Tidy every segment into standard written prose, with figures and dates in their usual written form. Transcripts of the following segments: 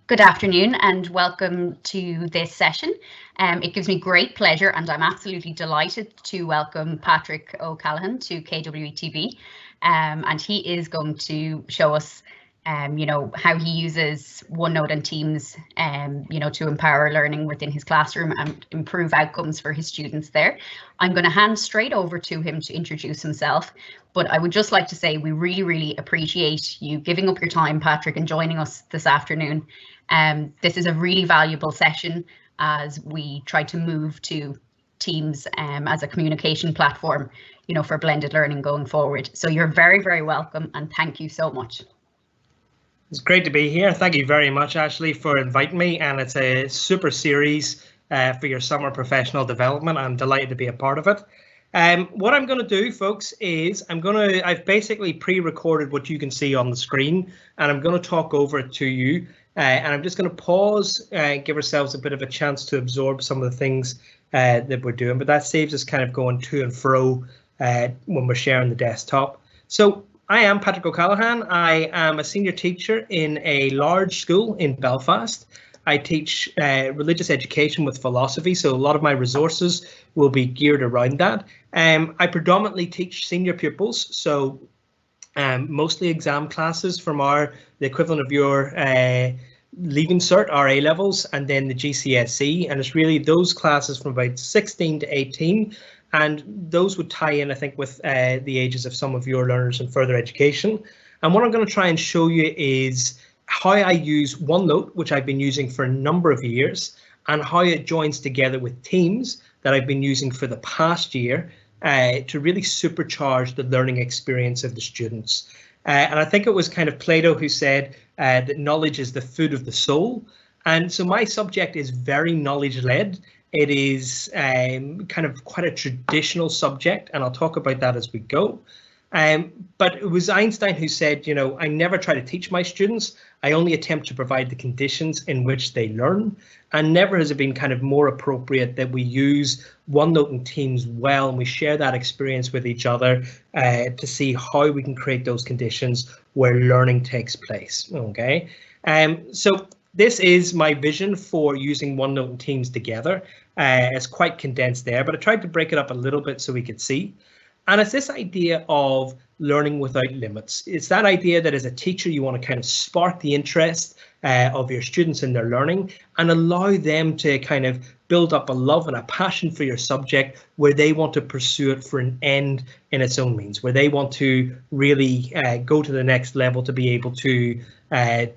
Good afternoon and welcome to this session. It gives me great pleasure and I'm absolutely delighted to welcome Patrick O'Callaghan to KWE-TV, and he is going to show us how he uses OneNote and Teams to empower learning within his classroom and improve outcomes for his students there. I'm going to hand straight over to him to introduce himself, but I would just like to say we really appreciate you giving up your time, Patrick, and joining us this afternoon. This is a really valuable session as we try to move to Teams as a communication platform, for blended learning going forward. So you're very welcome and thank you so much. It's great to be here. Thank you very much, Ashley, for inviting me, and it's a super series for your summer professional development. I'm delighted to be a part of it. What I'm going to do, folks, is I've basically pre-recorded what you can see on the screen, and I'm going to talk over it to you. And I'm just going to pause, give ourselves a bit of a chance to absorb some of the things that we're doing, but that saves us kind of going to and fro when we're sharing the desktop. So I am Patrick O'Callaghan. I am a senior teacher in a large school in Belfast. I teach religious education with philosophy, so a lot of my resources will be geared around that. I predominantly teach senior pupils, so mostly exam classes from the equivalent of your Leaving Cert, our A levels, and then the GCSE, and it's really those classes from about 16 to 18, and those would tie in, I think, with the ages of some of your learners in further education. And what I'm going to try and show you is how I use OneNote, which I've been using for a number of years, and how it joins together with Teams that I've been using for the past year to really supercharge the learning experience of the students. And I think it was kind of Plato who said that knowledge is the food of the soul. And so my subject is very knowledge-led. It is kind of quite a traditional subject, and I'll talk about that as we go. But it was Einstein who said, I never try to teach my students. I only attempt to provide the conditions in which they learn. And never has it been kind of more appropriate that we use OneNote and Teams well, and we share that experience with each other to see how we can create those conditions where learning takes place. Okay, so this is my vision for using OneNote and Teams together. It's quite condensed there, but I tried to break it up a little bit so we could see. And it's this idea of learning without limits. It's that idea that as a teacher, you want to kind of spark the interest of your students in their learning and allow them to kind of build up a love and a passion for your subject where they want to pursue it for an end in its own means, where they want to really go to the next level to be able to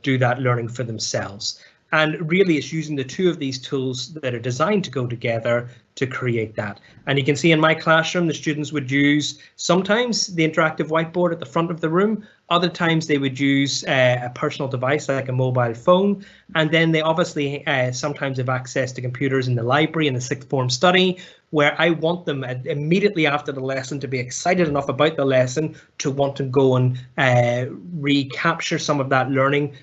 do that learning for themselves. And really it's using the two of these tools that are designed to go together to create that. And you can see in my classroom, the students would use sometimes the interactive whiteboard at the front of the room. Other times they would use a personal device like a mobile phone. And then they obviously sometimes have access to computers in the library in the sixth form study, where I want them immediately after the lesson to be excited enough about the lesson to want to go and recapture some of that learning,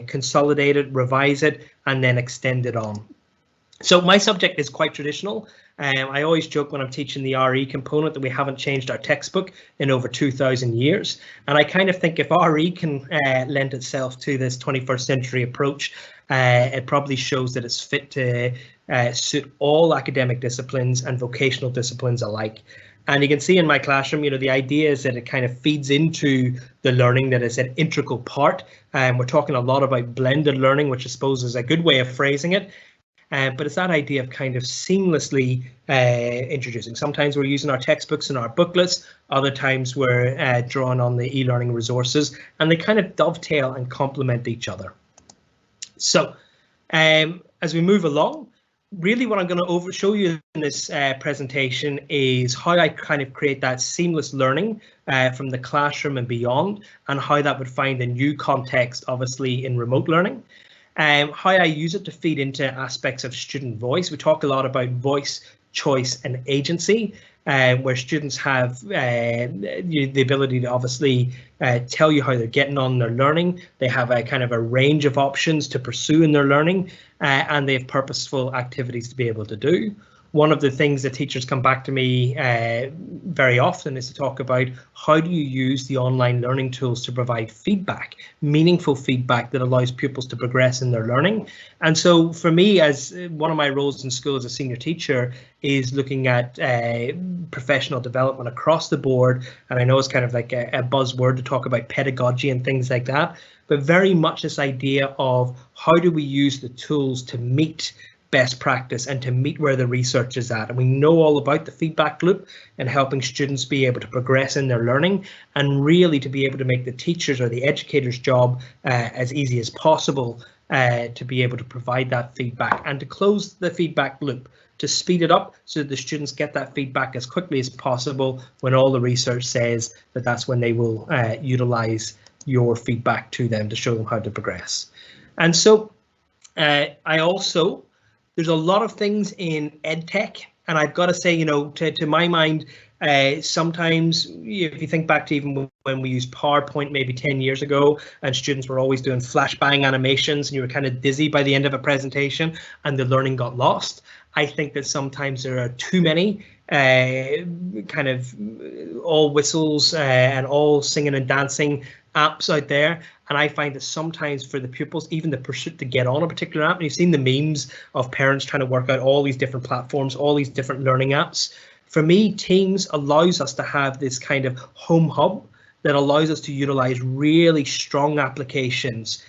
consolidate it, revise it, and then extend it on. So my subject is quite traditional. I always joke when I'm teaching the RE component that we haven't changed our textbook in over 2,000 years. And I kind of think if RE can lend itself to this 21st century approach, it probably shows that it's fit to suit all academic disciplines and vocational disciplines alike. And you can see in my classroom, the idea is that it kind of feeds into the learning that is an integral part. We're talking a lot about blended learning, which I suppose is a good way of phrasing it. But it's that idea of kind of seamlessly introducing. Sometimes we're using our textbooks and our booklets, other times we're drawing on the e-learning resources, and they kind of dovetail and complement each other. So as we move along, really what I'm going to show you in this presentation is how I kind of create that seamless learning from the classroom and beyond, and how that would find a new context, obviously, in remote learning. How I use it to feed into aspects of student voice. We talk a lot about voice, choice, and agency, where students have the ability to obviously tell you how they're getting on their learning. They have a kind of a range of options to pursue in their learning, and they have purposeful activities to be able to do. one of the things that teachers come back to me very often is to talk about how do you use the online learning tools to provide feedback, meaningful feedback that allows pupils to progress in their learning. And so for me, as one of my roles in school as a senior teacher is looking at professional development across the board. And I know it's kind of like a buzzword to talk about pedagogy and things like that, but very much this idea of how do we use the tools to meet best practice and to meet where the research is at. And we know all about the feedback loop and helping students be able to progress in their learning, and really to be able to make the teachers or the educator's job as easy as possible to be able to provide that feedback and to close the feedback loop, to speed it up so that the students get that feedback as quickly as possible when all the research says that that's when they will utilize your feedback to them to show them how to progress. And so there's a lot of things in EdTech, and I've got to say, to my mind, sometimes if you think back to even when we used PowerPoint maybe 10 years ago, and students were always doing flashbang animations and you were kind of dizzy by the end of a presentation and the learning got lost. I think that sometimes there are too many kind of all whistles and all singing and dancing apps out there, and I find that sometimes for the pupils, even the pursuit to get on a particular app, and you've seen the memes of parents trying to work out all these different platforms, all these different learning apps. For me, Teams allows us to have this kind of home hub that allows us to utilize really strong applications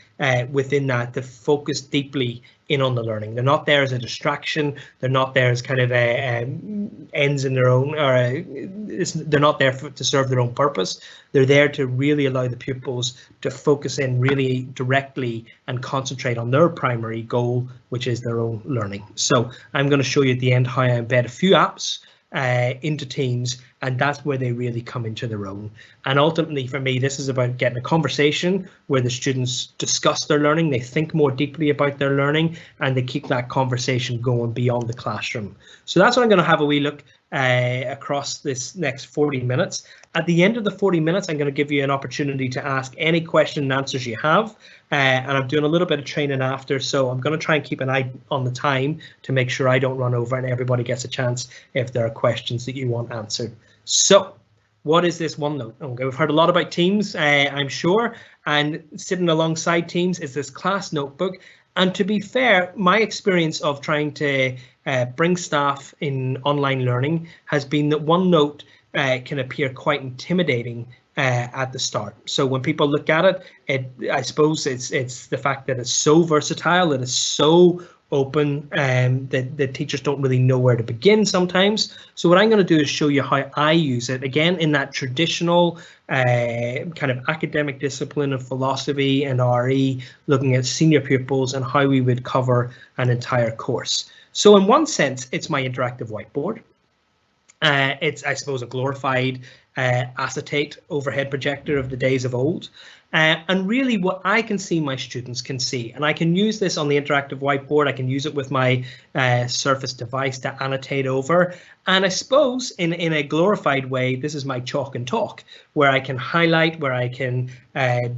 within that to focus deeply in on the learning. They're not there as a distraction. They're not there as kind of ends in their own, or they're not there to serve their own purpose. They're there to really allow the pupils to focus in really directly and concentrate on their primary goal, which is their own learning. So I'm going to show you at the end how I embed a few apps into Teams, and that's where they really come into their own. And ultimately for me, this is about getting a conversation where the students discuss their learning, they think more deeply about their learning, and they keep that conversation going beyond the classroom. So that's what I'm going to have a wee look across this next 40 minutes. At the end of the 40 minutes, I'm going to give you an opportunity to ask any question and answers you have. And I'm doing a little bit of training after, so I'm going to try and keep an eye on the time to make sure I don't run over and everybody gets a chance if there are questions that you want answered. So what is this OneNote? Okay, we've heard a lot about Teams, I'm sure, and sitting alongside Teams is this class notebook. And to be fair, my experience of trying to bring staff in online learning has been that OneNote can appear quite intimidating at the start. So when people look at it, I suppose it's the fact that it's so versatile, that it's so open, that teachers don't really know where to begin sometimes. So what I'm going to do is show you how I use it, again, in that traditional kind of academic discipline of philosophy and RE, looking at senior pupils and how we would cover an entire course. So in one sense, it's my interactive whiteboard. It's, I suppose, a glorified acetate overhead projector of the days of old. And really what I can see my students can see, and I can use this on the interactive whiteboard, I can use it with my Surface device to annotate over. And I suppose in a glorified way, this is my chalk and talk, where I can highlight, where I can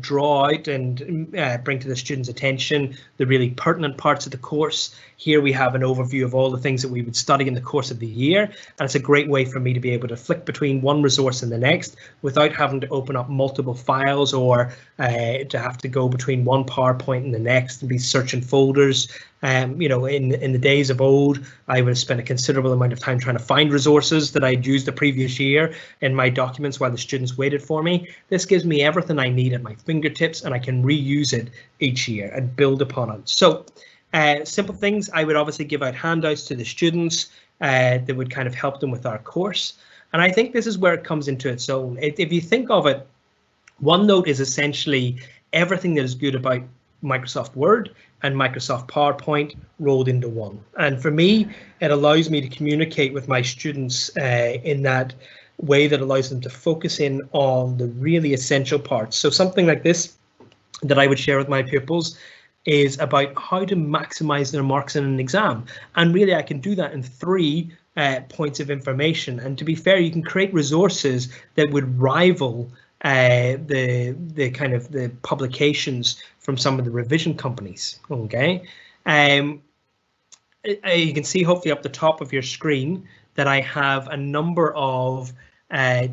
draw out and bring to the students' attention the really pertinent parts of the course. Here we have an overview of all the things that we would study in the course of the year. And it's a great way for me to be able to flick between one resource and the next without having to open up multiple files or to have to go between one PowerPoint and the next and be searching folders. You know, in the days of old, I would have spent a considerable amount of time trying to find resources that I'd used the previous year in my documents while the students waited for me. This gives me everything I need at my fingertips, and I can reuse it each year and build upon it. So simple things, I would obviously give out handouts to the students that would kind of help them with our course. And I think this is where it comes into its own. If you think of it, OneNote is essentially everything that is good about Microsoft Word and Microsoft PowerPoint rolled into one. And for me, it allows me to communicate with my students in that way that allows them to focus in on the really essential parts. So something like this that I would share with my pupils is about how to maximize their marks in an exam. And really, I can do that in 3 points of information. And to be fair, you can create resources that would rival the kind of the publications from some of the revision companies. Okay, you can see hopefully up the top of your screen that I have a number of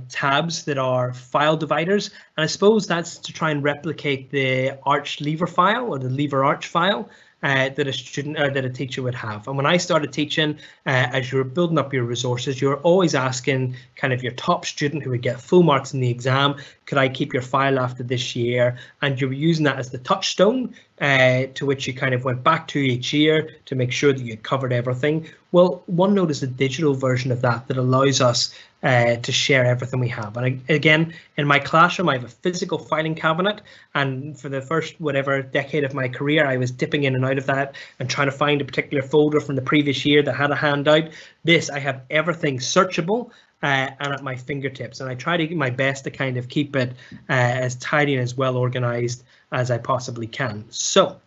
tabs that are file dividers, and I suppose that's to try and replicate the Arch lever file or the lever Arch file that a student or that a teacher would have. And when I started teaching, as you're building up your resources, you're always asking kind of your top student who would get full marks in the exam, could I keep your file after this year? And you were using that as the touchstone to which you kind of went back to each year to make sure that you covered everything. Well, OneNote is a digital version of that that allows us to share everything we have. And again, in my classroom, I have a physical filing cabinet, and for the first whatever decade of my career, I was dipping in and out of that and trying to find a particular folder from the previous year that had a handout. This, I have everything searchable and at my fingertips, and I try to do my best to kind of keep it as tidy and as well organized as I possibly can. So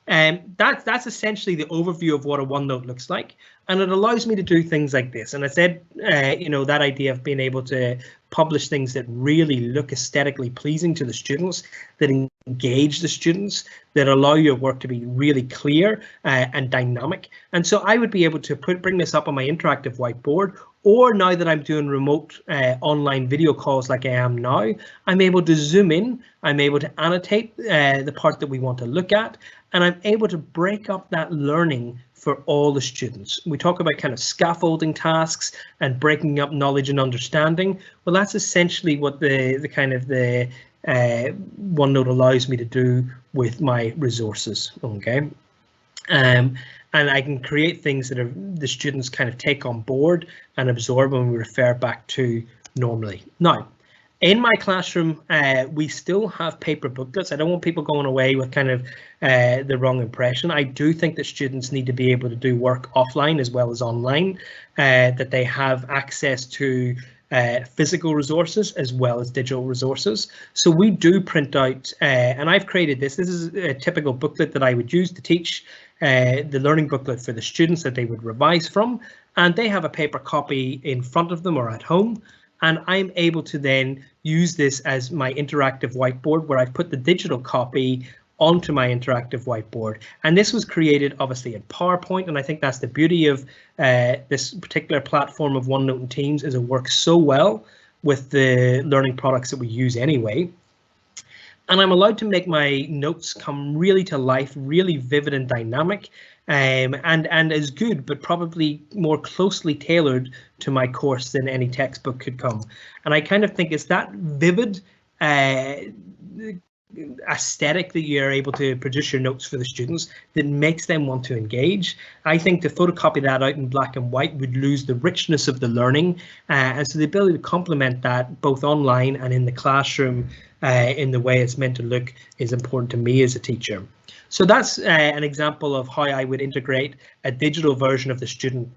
that's essentially the overview of what a OneNote looks like, and it allows me to do things like this. And I said, that idea of being able to publish things that really look aesthetically pleasing to the students, that engage the students, that allow your work to be really clear and dynamic. And so I would be able to bring this up on my interactive whiteboard, or now that I'm doing remote online video calls like I am now, I'm able to zoom in, I'm able to annotate the part that we want to look at, and I'm able to break up that learning for all the students. We talk about kind of scaffolding tasks and breaking up knowledge and understanding. Well, that's essentially what the OneNote allows me to do with my resources. Okay. And I can create things that the students kind of take on board and absorb and we refer back to normally. Now, in my classroom, we still have paper booklets. I don't want people going away with kind of the wrong impression. I do think that students need to be able to do work offline as well as online, that they have access to physical resources as well as digital resources. So we do print out, and I've created this. This is a typical booklet that I would use to teach, the learning booklet for the students that they would revise from, and they have a paper copy in front of them or at home. And I'm able to then use this as my interactive whiteboard, where I've put the digital copy onto my interactive whiteboard. And this was created obviously in PowerPoint, and I think that's the beauty of this particular platform of OneNote and Teams, is it works so well with the learning products that we use anyway. And I'm allowed to make my notes come really to life, really vivid and dynamic, and as good, but probably more closely tailored to my course than any textbook could come. And I kind of think it's that vivid aesthetic that you're able to produce your notes for the students that makes them want to engage. I think to photocopy that out in black and white would lose the richness of the learning, and so the ability to complement that both online and in the classroom in the way it's meant to look is important to me as a teacher. So that's an example of how I would integrate a digital version of the student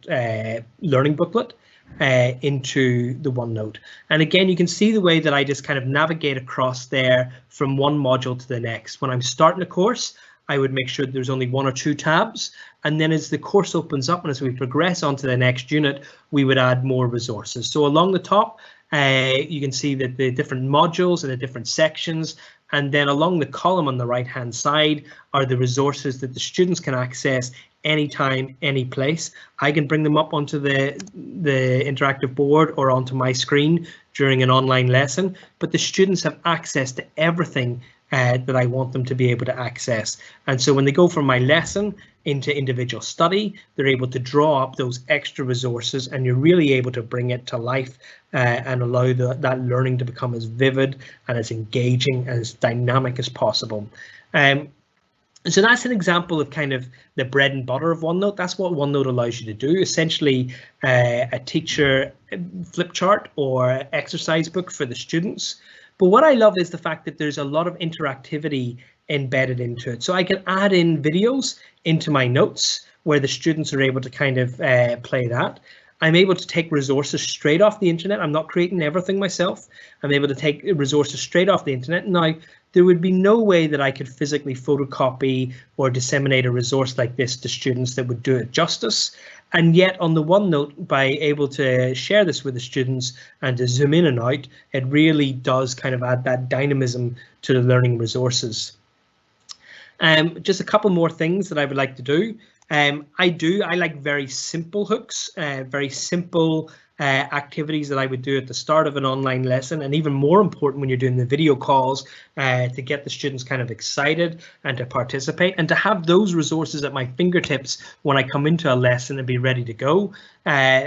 learning booklet into the OneNote. And again, you can see the way that I just kind of navigate across there from one module to the next. When I'm starting a course, I would make sure that there's only 1 or 2 tabs. And then as the course opens up and as we progress on to the next unit, we would add more resources. So along the top, you can see that the different modules and the different sections. And then along the column on the right hand side are the resources that the students can access anytime, any place. I can bring them up onto the interactive board or onto my screen during an online lesson, but the students have access to everything that I want them to be able to access. And so when they go from my lesson into individual study, they're able to draw up those extra resources, and you're really able to bring it to life and allow that learning to become as vivid and as engaging and as dynamic as possible. So that's an example of kind of the bread and butter of OneNote. That's what OneNote allows you to do. Essentially, a teacher flip chart or exercise book for the students. But what I love is the fact that there's a lot of interactivity embedded into it. So I can add in videos into my notes where the students are able to kind of play that. I'm able to take resources straight off the internet. I'm not creating everything myself. I'm able to take resources straight off the internet. Now, there would be no way that I could physically photocopy or disseminate a resource like this to students that would do it justice. And yet on the OneNote, by able to share this with the students and to zoom in and out, it really does kind of add that dynamism to the learning resources. Just a couple more things that I would like to do. I like very simple hooks, very simple activities that I would do at the start of an online lesson, and even more important when you're doing the video calls, to get the students kind of excited and to participate and to have those resources at my fingertips when I come into a lesson and be ready to go.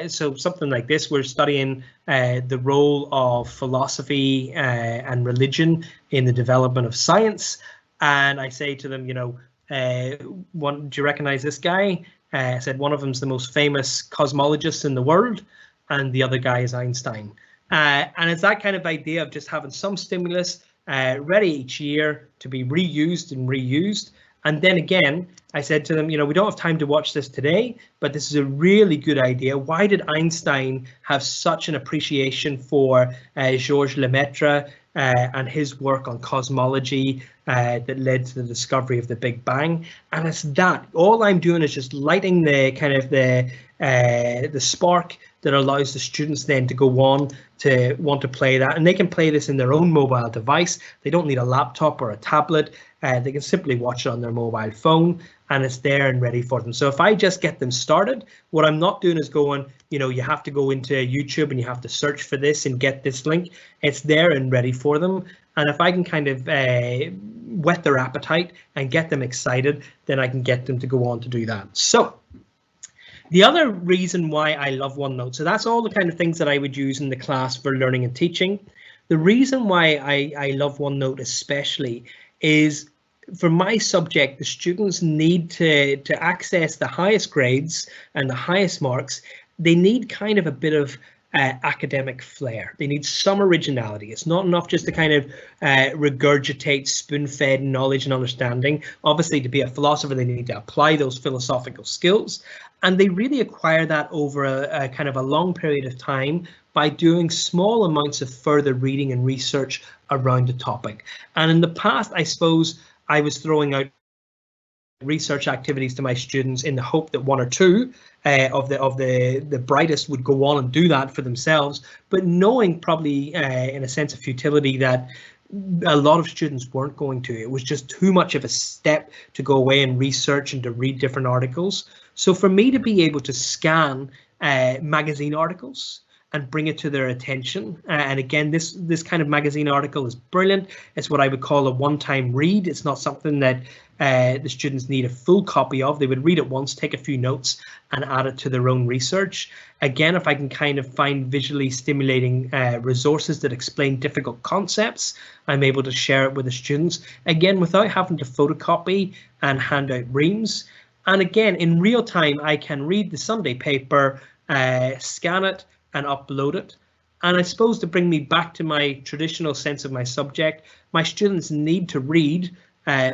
So something like this, we're studying the role of philosophy and religion in the development of science, and I say to them, you know, do you recognize this guy? I said one of them's the most famous cosmologist in the world, and the other guy is Einstein. And it's that kind of idea of just having some stimulus ready each year to be reused and reused. And then again, I said to them, you know, we don't have time to watch this today, but this is a really good idea. Why did Einstein have such an appreciation for Georges Lemaitre and his work on cosmology that led to the discovery of the Big Bang? And it's that. All I'm doing is just lighting the kind of the spark that allows the students then to go on to want to play that. And they can play this in their own mobile device. They don't need a laptop or a tablet. They can simply watch it on their mobile phone, and it's there and ready for them. So if I just get them started, what I'm not doing is going, you know, you have to go into YouTube and you have to search for this and get this link. It's there and ready for them. And if I can kind of whet their appetite and get them excited, then I can get them to go on to do that. So the other reason why I love OneNote, so that's all the kind of things that I would use in the class for learning and teaching. The reason why I love OneNote especially is, for my subject, the students need to access the highest grades and the highest marks. They need kind of a bit of academic flair. They need some originality. It's not enough just to kind of regurgitate spoon-fed knowledge and understanding. Obviously, to be a philosopher, they need to apply those philosophical skills. And they really acquire that over a kind of a long period of time by doing small amounts of further reading and research around the topic. And in the past, I suppose I was throwing out research activities to my students in the hope that one or two of the brightest would go on and do that for themselves, but knowing probably in a sense of futility that a lot of students weren't going to. It was just too much of a step to go away and research and to read different articles. So for me to be able to scan magazine articles and bring it to their attention. And again, this kind of magazine article is brilliant. It's what I would call a one-time read. It's not something that the students need a full copy of. They would read it once, take a few notes, and add it to their own research. Again, if I can kind of find visually stimulating resources that explain difficult concepts, I'm able to share it with the students, again, without having to photocopy and hand out reams. And again, in real time, I can read the Sunday paper, scan it, and upload it. And I suppose to bring me back to my traditional sense of my subject, my students need to read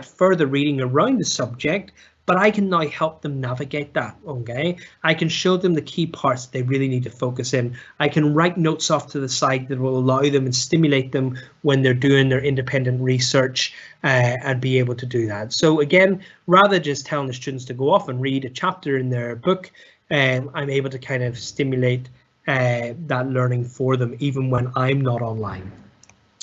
further reading around the subject, but I can now help them navigate that, okay? I can show them the key parts that they really need to focus in. I can write notes off to the side that will allow them and stimulate them when they're doing their independent research and be able to do that. So again, rather just telling the students to go off and read a chapter in their book, I'm able to kind of stimulate that learning for them even when I'm not online.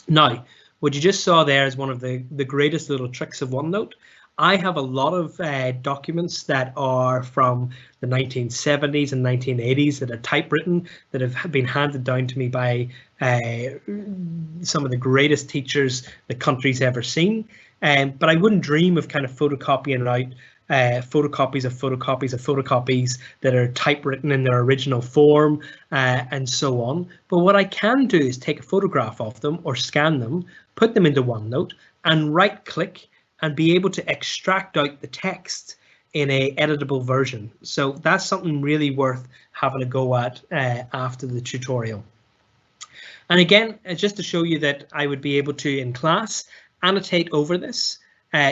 Now, what you just saw there is one of the greatest little tricks of OneNote. I have a lot of documents that are from the 1970s and 1980s that are typewritten, that have been handed down to me by some of the greatest teachers the country's ever seen. But I wouldn't dream of kind of photocopying out photocopies of photocopies of photocopies that are typewritten in their original form and so on. But what I can do is take a photograph of them or scan them, put them into OneNote and right click and be able to extract out the text in a editable version. So that's something really worth having a go at after the tutorial. And again, just to show you that I would be able to, in class, annotate over this,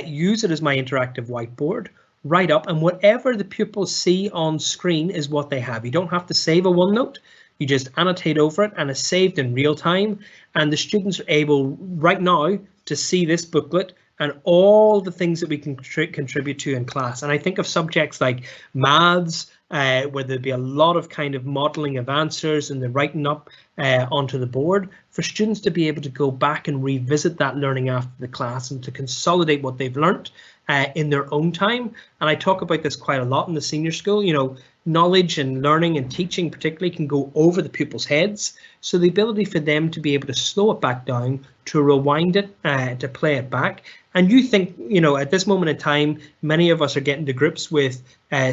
use it as my interactive whiteboard, write up, and whatever the pupils see on screen is what they have. You don't have to save a OneNote. You just annotate over it and it's saved in real time. And the students are able right now to see this booklet and all the things that we can contribute to in class. And I think of subjects like maths, where there'd be a lot of kind of modeling of answers and the writing up onto the board for students to be able to go back and revisit that learning after the class and to consolidate what they've learnt in their own time. And I talk about this quite a lot in the senior school. You know, knowledge and learning and teaching particularly can go over the pupils' heads. So the ability for them to be able to slow it back down, to rewind it, to play it back. And you think, you know, at this moment in time, many of us are getting to grips with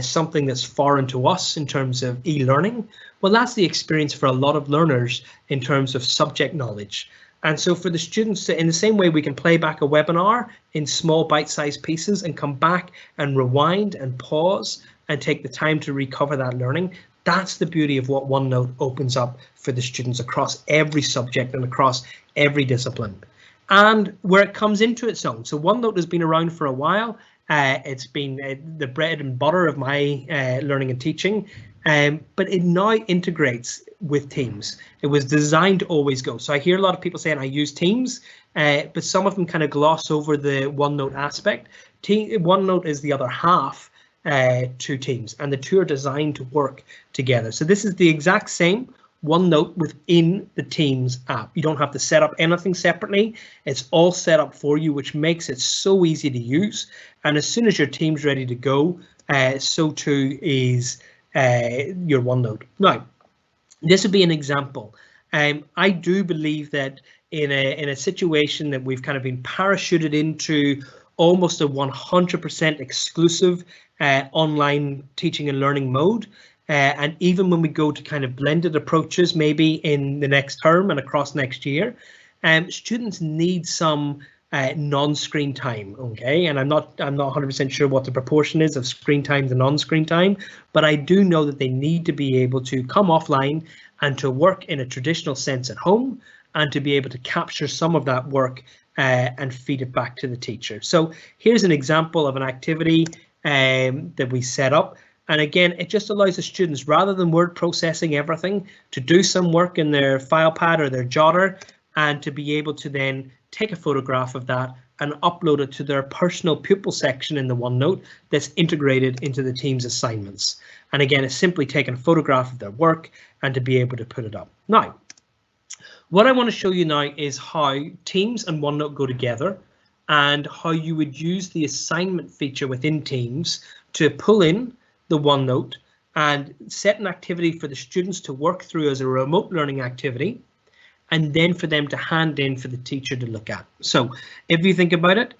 something that's foreign to us in terms of e-learning. Well, that's the experience for a lot of learners in terms of subject knowledge. And so for the students, in the same way we can play back a webinar in small bite-sized pieces and come back and rewind and pause and take the time to recover that learning, that's the beauty of what OneNote opens up for the students across every subject and across every discipline. And where it comes into its own. So OneNote has been around for a while. It's been the bread and butter of my learning and teaching, but it now integrates with Teams. It was designed to always go. So I hear a lot of people saying I use Teams, but some of them kind of gloss over the OneNote aspect. OneNote is the other half to Teams, and the two are designed to work together. So this is the exact same OneNote within the Teams app. You don't have to set up anything separately. It's all set up for you, which makes it so easy to use. And as soon as your team's ready to go, so too is your OneNote. Now, this would be an example. I do believe that in a situation that we've kind of been parachuted into almost a 100% exclusive online teaching and learning mode, and even when we go to kind of blended approaches, maybe in the next term and across next year, students need some non-screen time, okay? And I'm not 100% sure what the proportion is of screen time to non-screen time, but I do know that they need to be able to come offline and to work in a traditional sense at home, and to be able to capture some of that work and feed it back to the teacher. So here's an example of an activity that we set up. And again, it just allows the students, rather than word processing everything, to do some work in their file pad or their jotter, and to be able to then take a photograph of that and upload it to their personal pupil section in the OneNote that's integrated into the Teams assignments. And again, it's simply taking a photograph of their work and to be able to put it up. Now, what I want to show you now is how Teams and OneNote go together, and how you would use the assignment feature within Teams to pull in the OneNote and set an activity for the students to work through as a remote learning activity, and then for them to hand in for the teacher to look at. So if you think about it,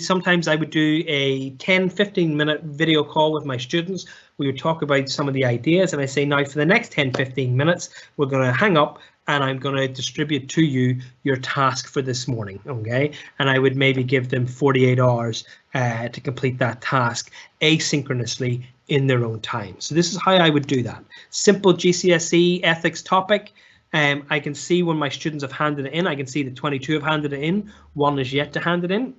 sometimes I would do a 10-15 minute video call with my students. We would talk about some of the ideas, and I say, now for the next 10-15 minutes, we're going to hang up and I'm going to distribute to you your task for this morning, okay? And I would maybe give them 48 hours to complete that task asynchronously in their own time. So this is how I would do that. Simple GCSE ethics topic. I can see when my students have handed it in. I can see that 22 have handed it in. One is yet to hand it in.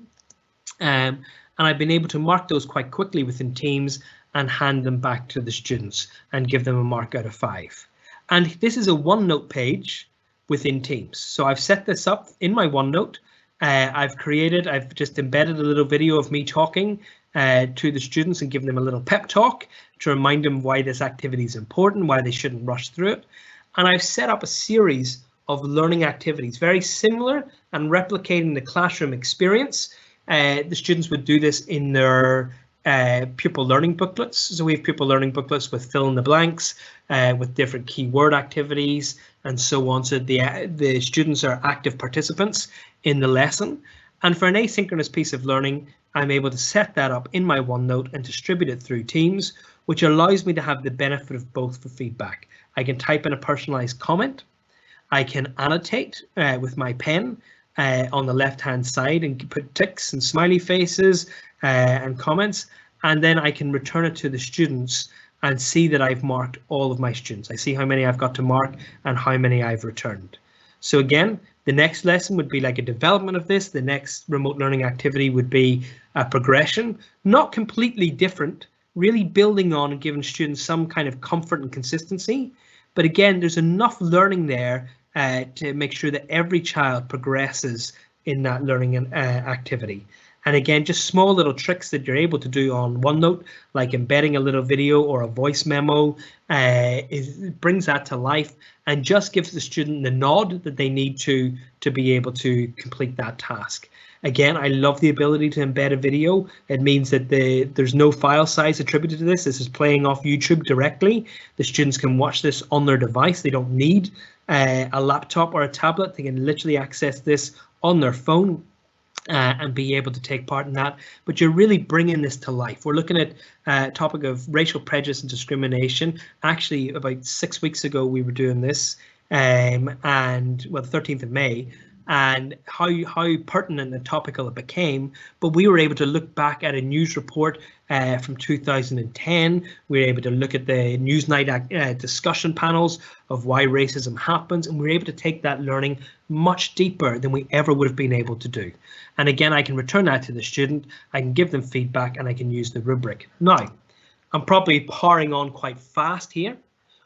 And I've been able to mark those quite quickly within Teams and hand them back to the students and give them a mark out of 5. And this is a OneNote page within Teams. So I've set this up in my OneNote. I've just embedded a little video of me talking to the students and giving them a little pep talk to remind them why this activity is important, why they shouldn't rush through it. And I've set up a series of learning activities, very similar and replicating the classroom experience. The students would do this in their pupil learning booklets. So we have pupil learning booklets with fill in the blanks, with different keyword activities and so on. So the students are active participants in the lesson. And for an asynchronous piece of learning, I'm able to set that up in my OneNote and distribute it through Teams, which allows me to have the benefit of both for feedback. I can type in a personalized comment. I can annotate with my pen on the left-hand side and put ticks and smiley faces and comments, and then I can return it to the students and see that I've marked all of my students. I see how many I've got to mark and how many I've returned. So again, the next lesson would be like a development of this. The next remote learning activity would be a progression, not completely different, really building on and giving students some kind of comfort and consistency. But again, there's enough learning there to make sure that every child progresses in that learning activity. And again, just small little tricks that you're able to do on OneNote, like embedding a little video or a voice memo, brings that to life and just gives the student the nod that they need to be able to complete that task. Again, I love the ability to embed a video. It means that there's no file size attributed to this. This is playing off YouTube directly. The students can watch this on their device. They don't need a laptop or a tablet. They can literally access this on their phone and be able to take part in that. But you're really bringing this to life. We're looking at a topic of racial prejudice and discrimination. Actually, about 6 weeks ago, we were doing this, and well, the 13th of May. And how pertinent and topical it became, but we were able to look back at a news report from 2010. We were able to look at the Newsnight discussion panels of why racism happens, and we were able to take that learning much deeper than we ever would have been able to do. And again, I can return that to the student, I can give them feedback, and I can use the rubric. Now, I'm probably powering on quite fast here.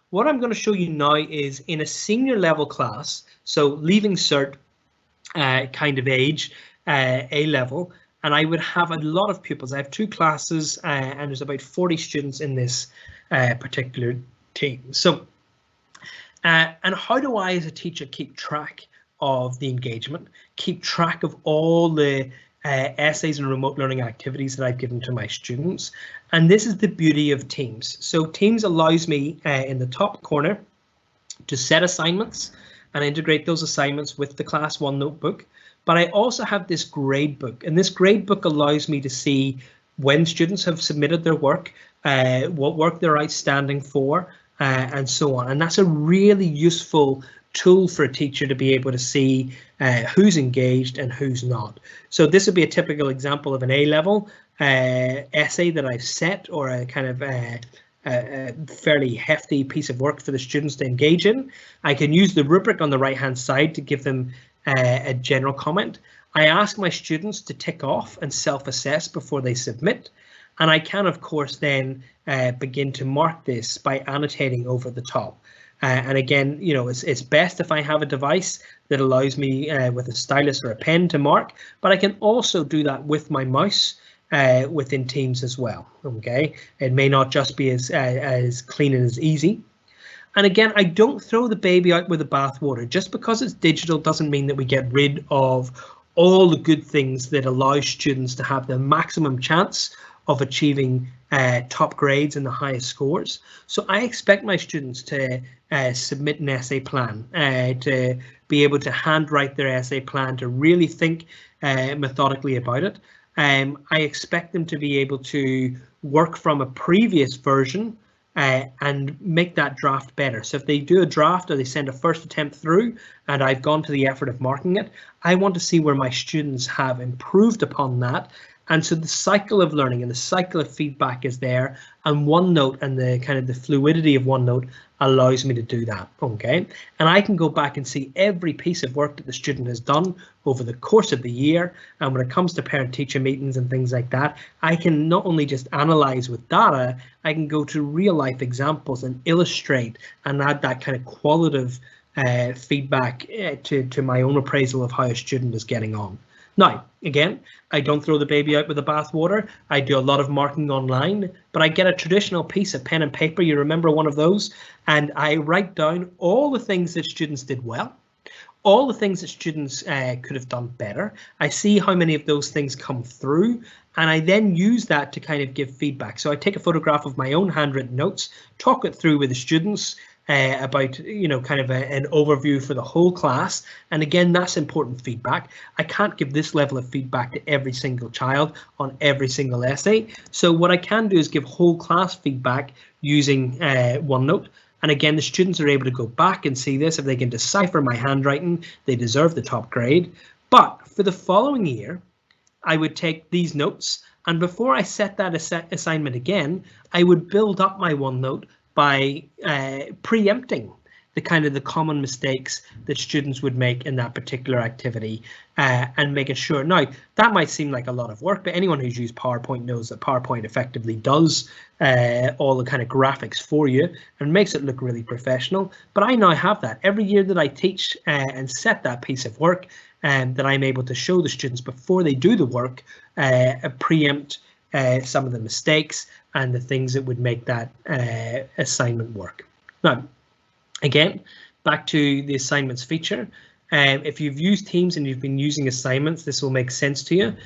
What I'm going to show you now is in a senior level class, so leaving cert, kind of age, A level, and I would have a lot of pupils. I have 2 classes and there's about 40 students in this particular team. So, and how do I as a teacher keep track of the engagement, keep track of all the essays and remote learning activities that I've given to my students? And this is the beauty of Teams. So Teams allows me in the top corner to set assignments and integrate those assignments with the class OneNote book. But I also have this grade book, and this grade book allows me to see when students have submitted their work, what work they're outstanding for, and so on. And that's a really useful tool for a teacher to be able to see who's engaged and who's not. So this would be a typical example of an A-level essay that I've set, or a kind of a fairly hefty piece of work for the students to engage in. I can use the rubric on the right hand side to give them a general comment. I ask my students to tick off and self-assess before they submit, and I can of course then begin to mark this by annotating over the top. And again, you know, it's best if I have a device that allows me with a stylus or a pen to mark, but I can also do that with my mouse within Teams as well. Okay, it may not just be as clean and as easy. And again, I don't throw the baby out with the bathwater. Just because it's digital doesn't mean that we get rid of all the good things that allow students to have the maximum chance of achieving top grades and the highest scores. So I expect my students to submit an essay plan, to be able to handwrite their essay plan, to really think methodically about it. I expect them to be able to work from a previous version and make that draft better. So if they do a draft or they send a first attempt through and I've gone to the effort of marking it, I want to see where my students have improved upon that. And so the cycle of learning and the cycle of feedback is there, and OneNote and the kind of the fluidity of OneNote allows me to do that. Okay, and I can go back and see every piece of work that the student has done over the course of the year. And when it comes to parent-teacher meetings and things like that, I can not only just analyze with data, I can go to real life examples and illustrate and add that kind of qualitative feedback to my own appraisal of how a student is getting on. Now, again, I don't throw the baby out with the bathwater. I do a lot of marking online, but I get a traditional piece of pen and paper. You remember one of those? And I write down all the things that students did well, all the things that students could have done better. I see how many of those things come through, and I then use that to kind of give feedback. So I take a photograph of my own handwritten notes, talk it through with the students, about, you know, kind of an overview for the whole class. And again, that's important feedback. I can't give this level of feedback to every single child on every single essay. So what I can do is give whole class feedback using OneNote. And again, the students are able to go back and see this. If they can decipher my handwriting, they deserve the top grade. But for the following year, I would take these notes, and before I set that assignment again, I would build up my OneNote by preempting the common mistakes that students would make in that particular activity, and making sure. Now, that might seem like a lot of work, but anyone who's used PowerPoint knows that PowerPoint effectively does all the kind of graphics for you and makes it look really professional. But I now have that every year that I teach and set that piece of work, that I'm able to show the students before they do the work, preempt some of the mistakes and the things that would make that assignment work. Now, again, back to the assignments feature. If you've used Teams and you've been using assignments, this will make sense to you.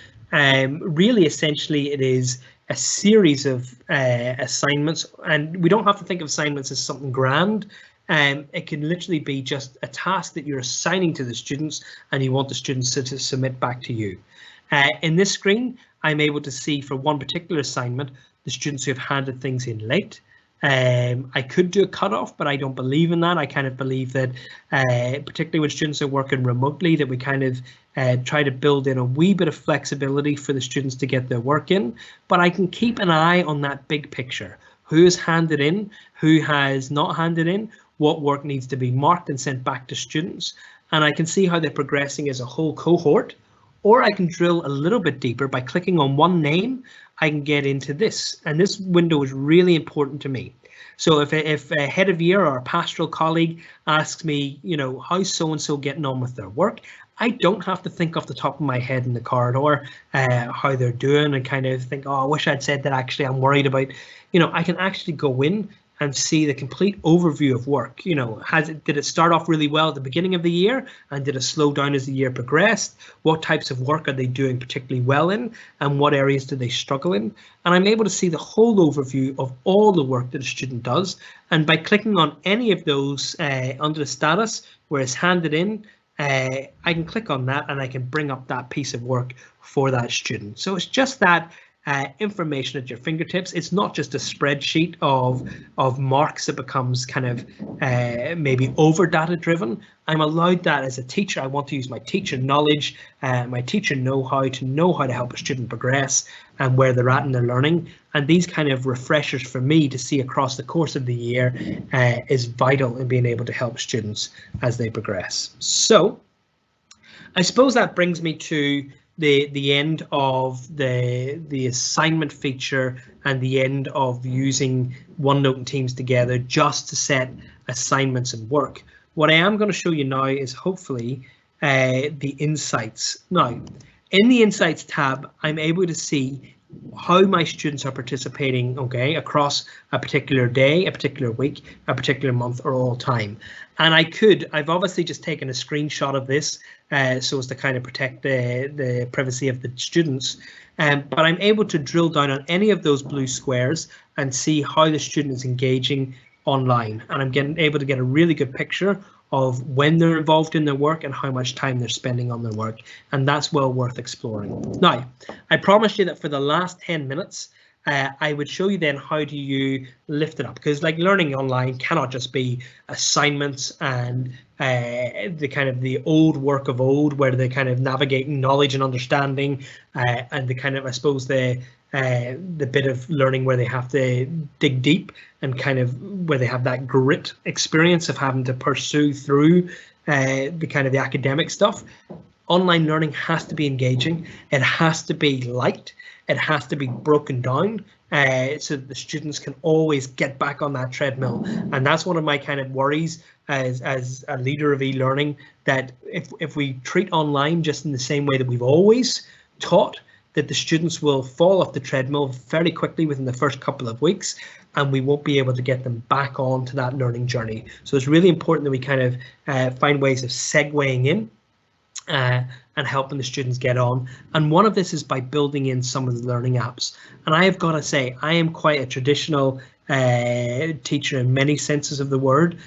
Really, essentially, it is a series of assignments, and we don't have to think of assignments as something grand. It can literally be just a task that you're assigning to the students and you want the students to submit back to you. In this screen, I'm able to see for one particular assignment the students who have handed things in late. I could do a cutoff, but I don't believe in that. I kind of believe that, particularly when students are working remotely, that we kind of try to build in a wee bit of flexibility for the students to get their work in. But I can keep an eye on that big picture. Who has handed in, who has not handed in, what work needs to be marked and sent back to students. And I can see how they're progressing as a whole cohort. Or I can drill a little bit deeper by clicking on one name. I can get into this, and this window is really important to me. So if a head of year or a pastoral colleague asks me, you know, how's so-and-so getting on with their work, I don't have to think off the top of my head in the corridor how they're doing and kind of think, oh, I wish I'd said that, actually I'm worried about, you know, I can actually go in and see the complete overview of work. You know, did it start off really well at the beginning of the year, and did it slow down as the year progressed? What types of work are they doing particularly well in, and what areas do they struggle in? And I'm able to see the whole overview of all the work that a student does. And by clicking on any of those under the status where it's handed in, I can click on that and I can bring up that piece of work for that student. So it's just that information at your fingertips. It's not just a spreadsheet of marks that becomes kind of maybe over data driven. I'm allowed that as a teacher. I want to use my teacher knowledge, my teacher know-how to help a student progress and where they're at in their learning. And these kind of refreshers for me to see across the course of the year is vital in being able to help students as they progress. So I suppose that brings me to the end of the assignment feature and the end of using OneNote and Teams together just to set assignments and work. What I am going to show you now is hopefully the insights. Now, in the Insights tab, I'm able to see how my students are participating, okay, across a particular day, a particular week, a particular month, or all time. And I've obviously just taken a screenshot of this so as to kind of protect the privacy of the students. But I'm able to drill down on any of those blue squares and see how the student is engaging online. And I'm able to get a really good picture of when they're involved in their work and how much time they're spending on their work. And that's well worth exploring. Now, I promised you that for the last 10 minutes, I would show you then how do you lift it up, because like learning online cannot just be assignments and the kind of the old work of old where they're kind of navigating knowledge and understanding and the kind of, I suppose, the bit of learning where they have to dig deep and kind of where they have that grit experience of having to pursue through the kind of the academic stuff. Online learning has to be engaging. It has to be liked. It has to be broken down so that the students can always get back on that treadmill. And that's one of my kind of worries as a leader of e-learning, that if we treat online just in the same way that we've always taught, that the students will fall off the treadmill fairly quickly within the first couple of weeks, and we won't be able to get them back onto that learning journey. So it's really important that we kind of find ways of segueing in and helping the students get on. And one of this is by building in some of the learning apps. And I have got to say, I am quite a traditional teacher in many senses of the word.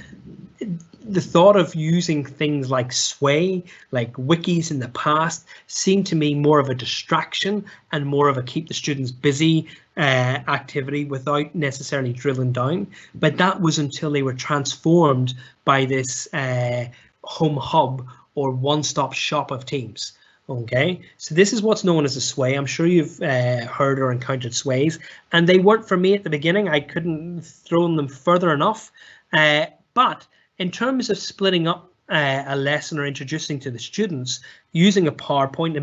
The thought of using things like Sway, like wikis in the past, seemed to me more of a distraction and more of a keep the students busy activity without necessarily drilling down. But that was until they were transformed by this home hub or one-stop shop of Teams. Okay, so this is what's known as a Sway. I'm sure you've heard or encountered Sways, and they weren't for me at the beginning. I couldn't throw them further enough, but in terms of splitting up a lesson or introducing to the students, using a PowerPoint,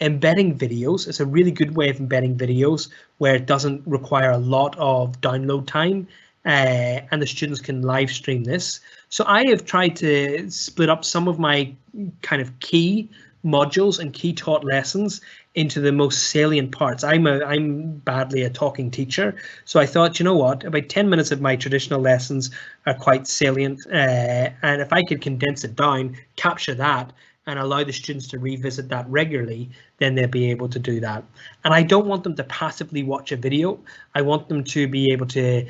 embedding videos is a really good way of embedding videos where it doesn't require a lot of download time, and the students can live stream this. So I have tried to split up some of my kind of key modules and key taught lessons into the most salient parts. I'm badly a talking teacher, so I thought, you know what, about 10 minutes of my traditional lessons are quite salient, and if I could condense it down, capture that, and allow the students to revisit that regularly, then they'll be able to do that. And I don't want them to passively watch a video. I want them to be able to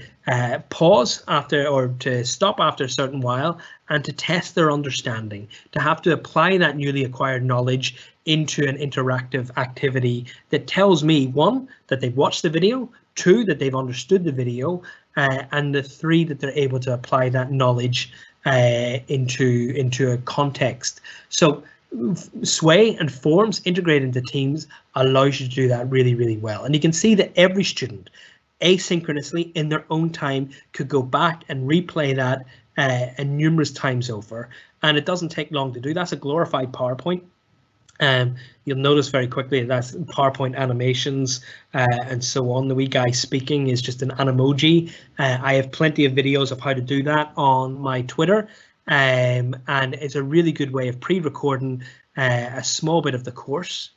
pause after, or to stop after a certain while, and to test their understanding, to have to apply that newly acquired knowledge into an interactive activity that tells me, 1, that they've watched the video, 2, that they've understood the video, and the 3, that they're able to apply that knowledge into a context. So Sway and Forms integrated into Teams allows you to do that really, really well. And you can see that every student asynchronously in their own time could go back and replay that numerous times over. And it doesn't take long to do. That's a glorified PowerPoint. You'll notice very quickly that's PowerPoint animations and so on. The wee guy speaking is just an emoji. I have plenty of videos of how to do that on my Twitter, and it's a really good way of pre-recording a small bit of the course.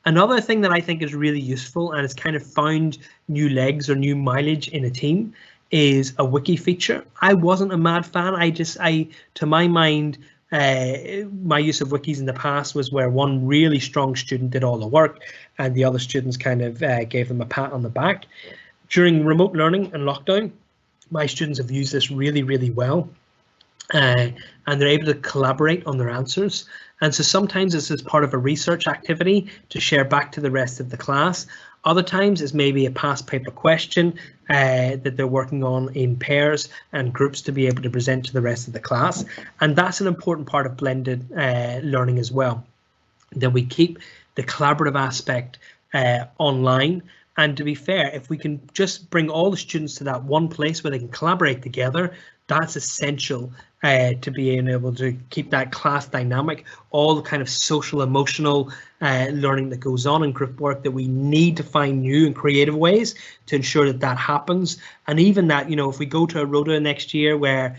Another thing that I think is really useful, and it's kind of found new legs or new mileage in a team, is a wiki feature. I wasn't a mad fan. To my mind, my use of wikis in the past was where one really strong student did all the work and the other students kind of gave them a pat on the back. During remote learning and lockdown, my students have used this really, really well, and they're able to collaborate on their answers. And so sometimes this is part of a research activity to share back to the rest of the class. Other times it's maybe a past paper question that they're working on in pairs and groups to be able to present to the rest of the class. And that's an important part of blended learning as well, that we keep the collaborative aspect online. And to be fair, if we can just bring all the students to that one place where they can collaborate together, that's essential to being able to keep that class dynamic, all the kind of social, emotional learning that goes on in group work, that we need to find new and creative ways to ensure that that happens. And even that, you know, if we go to a rota next year where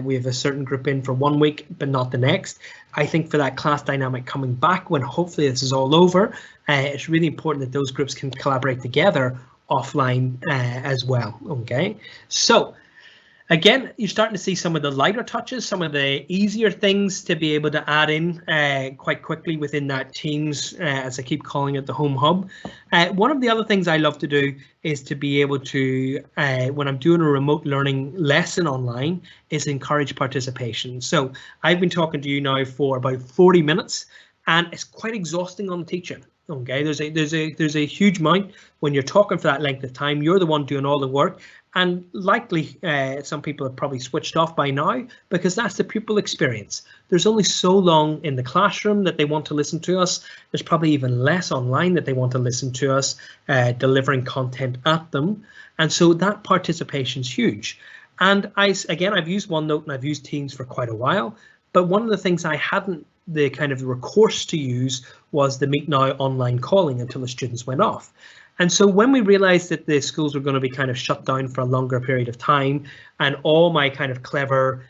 we have a certain group in for 1 week, but not the next, I think for that class dynamic coming back when hopefully this is all over, it's really important that those groups can collaborate together offline as well. Okay, so again, you're starting to see some of the lighter touches, some of the easier things to be able to add in quite quickly within that Teams, as I keep calling it, the home hub. One of the other things I love to do is to be able to, when I'm doing a remote learning lesson online, is encourage participation. So I've been talking to you now for about 40 minutes, and it's quite exhausting on the teacher. Okay, there's a huge amount when you're talking for that length of time. You're the one doing all the work, and likely some people have probably switched off by now because that's the pupil experience. There's only so long in the classroom that they want to listen to us. There's probably even less online that they want to listen to us delivering content at them, and so that participation's huge. And I've used OneNote and I've used Teams for quite a while, but one of the things I hadn't the kind of recourse to use was the Meet Now online calling until the students went off. And so when we realized that the schools were going to be kind of shut down for a longer period of time, and all my kind of clever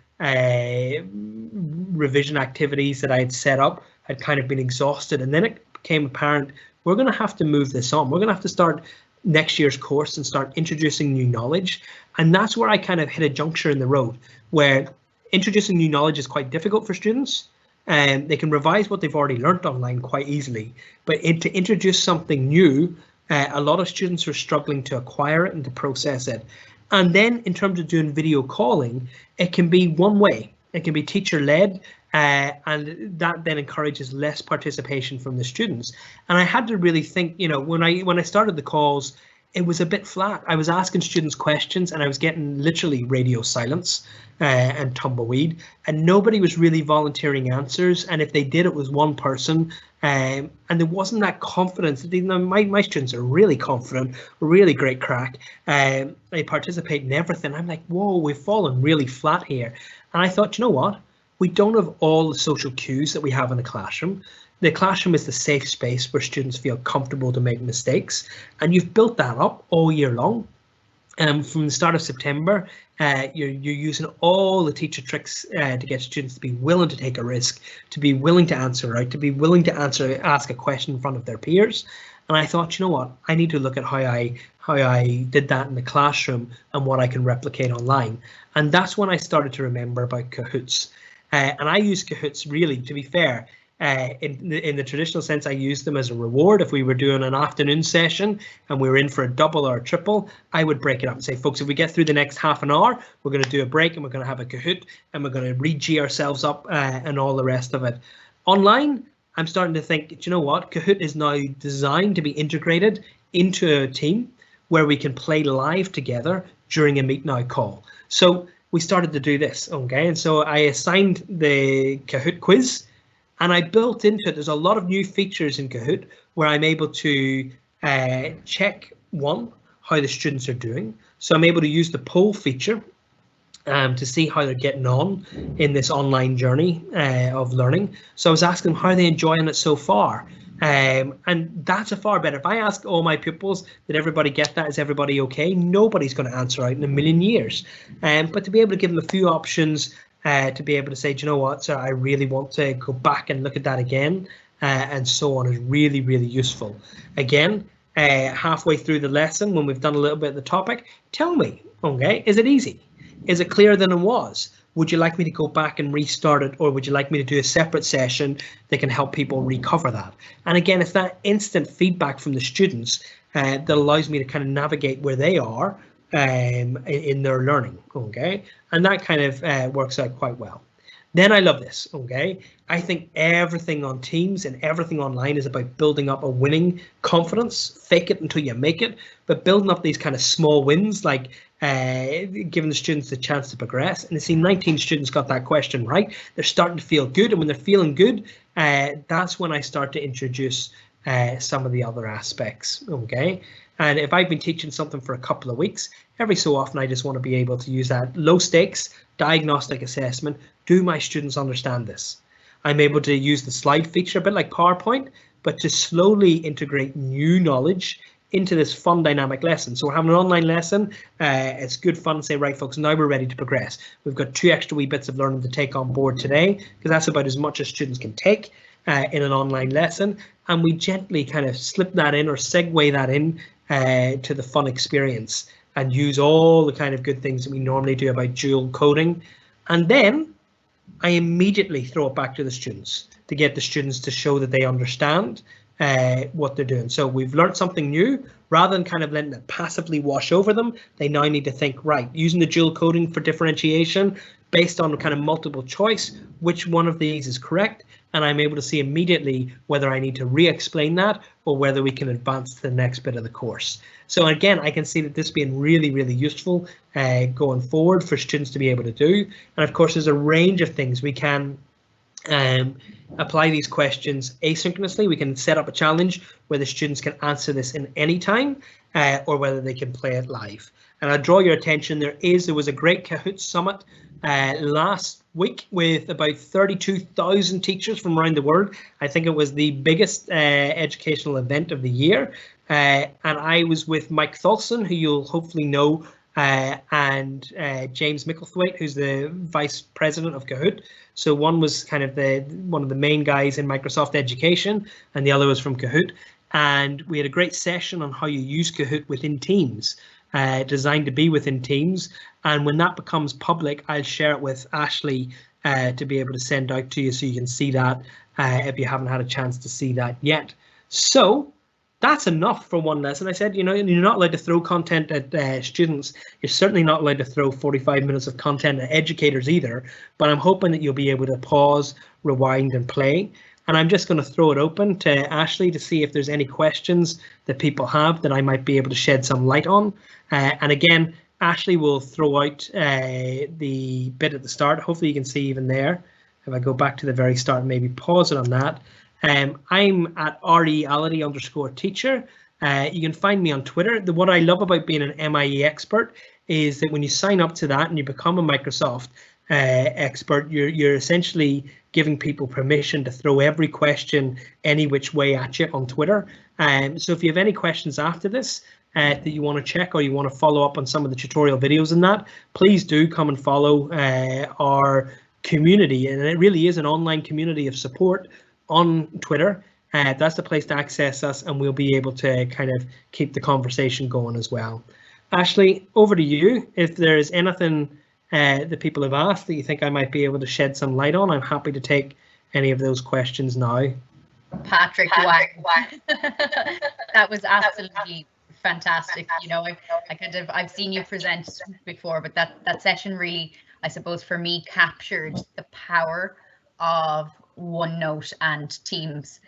revision activities that I had set up had kind of been exhausted, and then it became apparent we're going to have to move this on. We're going to have to start next year's course and start introducing new knowledge. And that's where I kind of hit a juncture in the road where introducing new knowledge is quite difficult for students. And they can revise what they've already learned online quite easily, but to introduce something new, a lot of students are struggling to acquire it and to process it. And then in terms of doing video calling, it can be one way. It can be teacher-led, and that then encourages less participation from the students. And I had to really think, you know, when I started the calls, it was a bit flat. I was asking students questions and I was getting literally radio silence and tumbleweed, and nobody was really volunteering answers. And if they did, it was one person, and there wasn't that confidence. My students are really confident, really great crack. They participate in everything. I'm like, whoa, we've fallen really flat here. And I thought, you know what? We don't have all the social cues that we have in the classroom. The classroom is the safe space where students feel comfortable to make mistakes, and you've built that up all year long. From the start of September, you're using all the teacher tricks to get students to be willing to take a risk, to be willing to answer out, to be willing to ask a question in front of their peers. And I thought, you know what, I need to look at how I did that in the classroom and what I can replicate online. And that's when I started to remember about Kahoots. And I use Kahoots, really, to be fair, in the traditional sense, I used them as a reward. If we were doing an afternoon session and we were in for a double or a triple, I would break it up and say, folks, if we get through the next half an hour, we're going to do a break and we're going to have a Kahoot and we're going to re-G ourselves up and all the rest of it. Online, I'm starting to think, do you know what? Kahoot is now designed to be integrated into a team where we can play live together during a Meet Now call. So we started to do this, okay? And so I assigned the Kahoot quiz, and I built into it, there's a lot of new features in Kahoot where I'm able to check, one, how the students are doing. So I'm able to use the poll feature to see how they're getting on in this online journey of learning. So I was asking them how they're enjoying it so far. And that's a far better. If I ask all my pupils, did everybody get that? Is everybody okay? Nobody's going to answer out in a million years. But to be able to give them a few options, to be able to say, do you know what, so I really want to go back and look at that again, and so on, is really, really useful. Again, halfway through the lesson, when we've done a little bit of the topic, tell me, okay, is it easy? Is it clearer than it was? Would you like me to go back and restart it, or would you like me to do a separate session that can help people recover that? And again, it's that instant feedback from the students that allows me to kind of navigate where they are in their learning, okay? And that kind of works out quite well. Then I love this, okay? I think everything on Teams and everything online is about building up a winning confidence, fake it until you make it, but building up these kind of small wins, like giving the students the chance to progress. And you see 19 students got that question right. They're starting to feel good, and when they're feeling good, that's when I start to introduce some of the other aspects, okay? And if I've been teaching something for a couple of weeks, every so often I just want to be able to use that low stakes diagnostic assessment. Do my students understand this? I'm able to use the slide feature, a bit like PowerPoint, but to slowly integrate new knowledge into this fun dynamic lesson. So we're having an online lesson. It's good fun to say, right, folks, now we're ready to progress. We've got 2 extra wee bits of learning to take on board today, because that's about as much as students can take in an online lesson. And we gently kind of slip that in or segue that in to the fun experience, and use all the kind of good things that we normally do about dual coding. And then I immediately throw it back to the students to get the students to show that they understand what they're doing. So we've learned something new. Rather than kind of letting it passively wash over them, they now need to think, right, using the dual coding for differentiation based on kind of multiple choice, which one of these is correct? And I'm able to see immediately whether I need to re-explain that or whether we can advance to the next bit of the course. So again, I can see that this being really, really useful going forward for students to be able to do. And of course, there's a range of things we can apply these questions asynchronously. We can set up a challenge where the students can answer this in any time, or whether they can play it live. And I draw your attention, there was a great Kahoot summit last week with about 32,000 teachers from around the world. I think it was the biggest educational event of the year. And I was with Mike Tholson, who you'll hopefully know, and James Micklethwaite, who's the vice president of Kahoot. So one was kind of one of the main guys in Microsoft Education, and the other was from Kahoot. And we had a great session on how you use Kahoot within Teams, designed to be within Teams. And when that becomes public, I'll share it with Ashley to be able to send out to you so you can see that if you haven't had a chance to see that yet. So that's enough for one lesson. I said, you know, you're not allowed to throw content at students. You're certainly not allowed to throw 45 minutes of content at educators either. But I'm hoping that you'll be able to pause, rewind and play. and I'm just going to throw it open to Ashley to see if there's any questions that people have that I might be able to shed some light on. And again, Ashley will throw out the bit at the start. Hopefully you can see even there. If I go back to the very start and maybe pause it on that. I'm at reality_teacher. You can find me on Twitter. What I love about being an MIE expert is that when you sign up to that and you become a Microsoft expert, you're essentially giving people permission to throw every question any which way at you on Twitter. So if you have any questions after this that you want to check, or you want to follow up on some of the tutorial videos and that, please do come and follow our community. And it really is an online community of support on Twitter. That's the place to access us, and we'll be able to kind of keep the conversation going as well. Ashley, over to you. If there's anything that people have asked that you think I might be able to shed some light on, I'm happy to take any of those questions now. Patrick, wow. That was absolutely fantastic. You know, I've seen you present before, but that session really, I suppose, for me, captured the power of OneNote and Teams.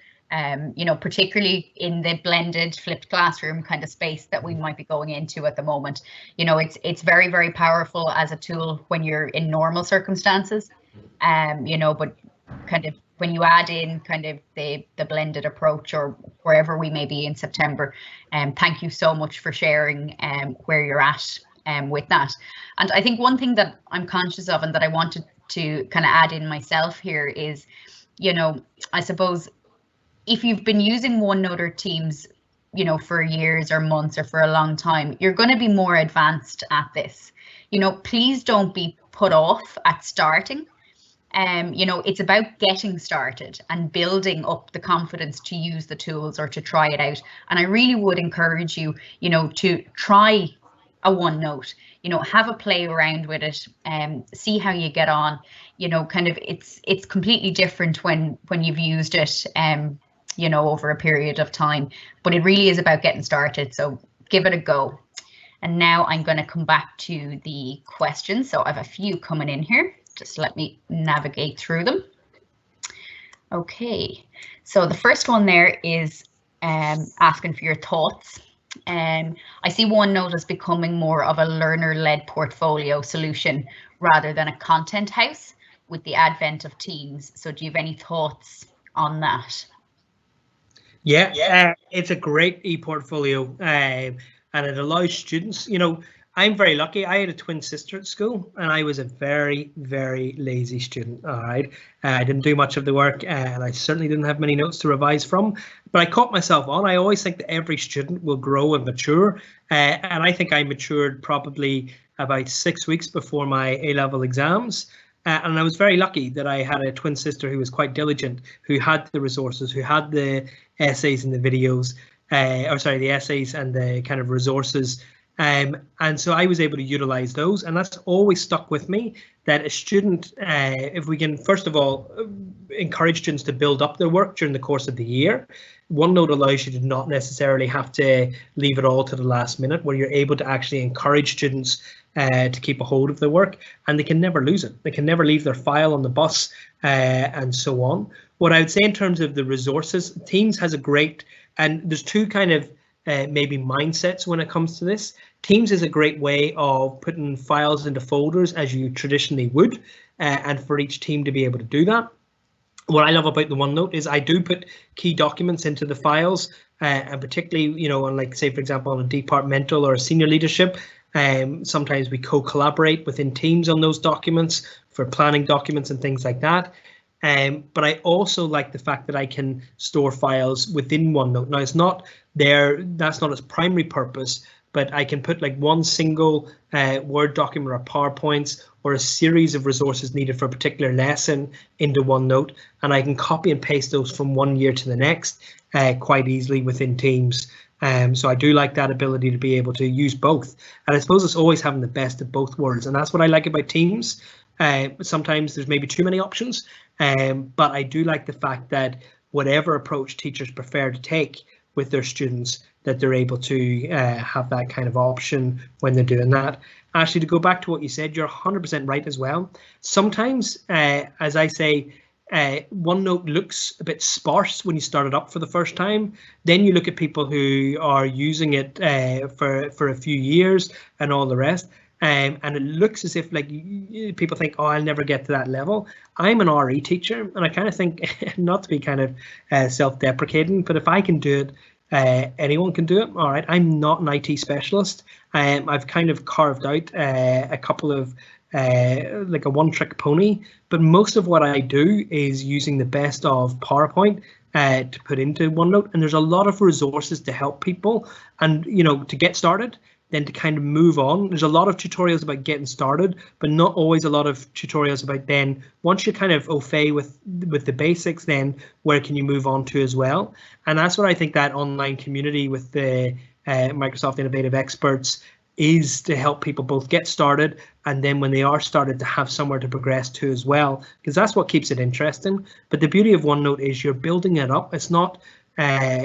You know, particularly in the blended flipped classroom kind of space that we might be going into at the moment. You know, it's very, very powerful as a tool when you're in normal circumstances. You know, but kind of when you add in kind of the blended approach, or wherever we may be in September, thank you so much for sharing where you're at with that. And I think one thing that I'm conscious of and that I wanted to kind of add in myself here is, you know, I suppose if you've been using OneNote or Teams, you know, for years or months or for a long time, you're going to be more advanced at this. You know, please don't be put off at starting. You know, it's about getting started and building up the confidence to use the tools or to try it out. And I really would encourage you, you know, to try a OneNote, you know, have a play around with it, see how you get on. You know, kind of it's completely different when you've used it, you know, over a period of time, but it really is about getting started. So give it a go. And now I'm going to come back to the questions. So I have a few coming in here. Just let me navigate through them. Okay, so the first one there is asking for your thoughts. I see OneNote as becoming more of a learner-led portfolio solution rather than a content house with the advent of Teams. So do you have any thoughts on that? Yeah, it's a great e-portfolio, and it allows students, you know, I'm very lucky. I had a twin sister at school, and I was a very, very lazy student. All right, I didn't do much of the work, and I certainly didn't have many notes to revise from. But I caught myself on. I always think that every student will grow and mature, and I think I matured probably about 6 weeks before my A-level exams. And I was very lucky that I had a twin sister who was quite diligent, who had the resources, who had the essays and the videos, the essays and the kind of resources. And so I was able to utilize those, and that's always stuck with me, that a student, if we can, first of all, encourage students to build up their work during the course of the year. OneNote allows you to not necessarily have to leave it all to the last minute, where you're able to actually encourage students to keep a hold of their work, and they can never lose it. They can never leave their file on the bus, and so on. What I would say in terms of the resources, Teams has a great, and there's two kind of maybe mindsets when it comes to this. Teams is a great way of putting files into folders as you traditionally would, and for each team to be able to do that. What I love about the OneNote is I do put key documents into the files, and particularly, you know, on, like, say, for example, on a departmental or a senior leadership, sometimes we co-collaborate within teams on those documents for planning documents and things like that. But I also like the fact that I can store files within OneNote. Now, it's not there, that's not its primary purpose, but I can put like one single Word document or PowerPoints or a series of resources needed for a particular lesson into OneNote, and I can copy and paste those from one year to the next quite easily within Teams. So I do like that ability to be able to use both. And I suppose it's always having the best of both worlds, and that's what I like about Teams. Sometimes there's maybe too many options, but I do like the fact that whatever approach teachers prefer to take with their students, that they're able to have that kind of option when they're doing that. Actually, to go back to what you said, you're 100% right as well. Sometimes, as I say, OneNote looks a bit sparse when you start it up for the first time. Then you look at people who are using it for a few years and all the rest. And it looks as if like people think, oh, I'll never get to that level. I'm an RE teacher, and I kind of think, not to be kind of self-deprecating, but if I can do it, anyone can do it. All right, I'm not an IT specialist. I've kind of carved out a couple of like a one-trick pony, but most of what I do is using the best of PowerPoint to put into OneNote, and there's a lot of resources to help people, and to get started, then to kind of move on. There's a lot of tutorials about getting started, but not always a lot of tutorials about then once you're kind of au fait with the basics, then where can you move on to as well. And that's what I think that online community with the Microsoft Innovative Experts is, to help people both get started and then when they are started to have somewhere to progress to as well, because that's what keeps it interesting. But the beauty of OneNote is you're building it up. It's not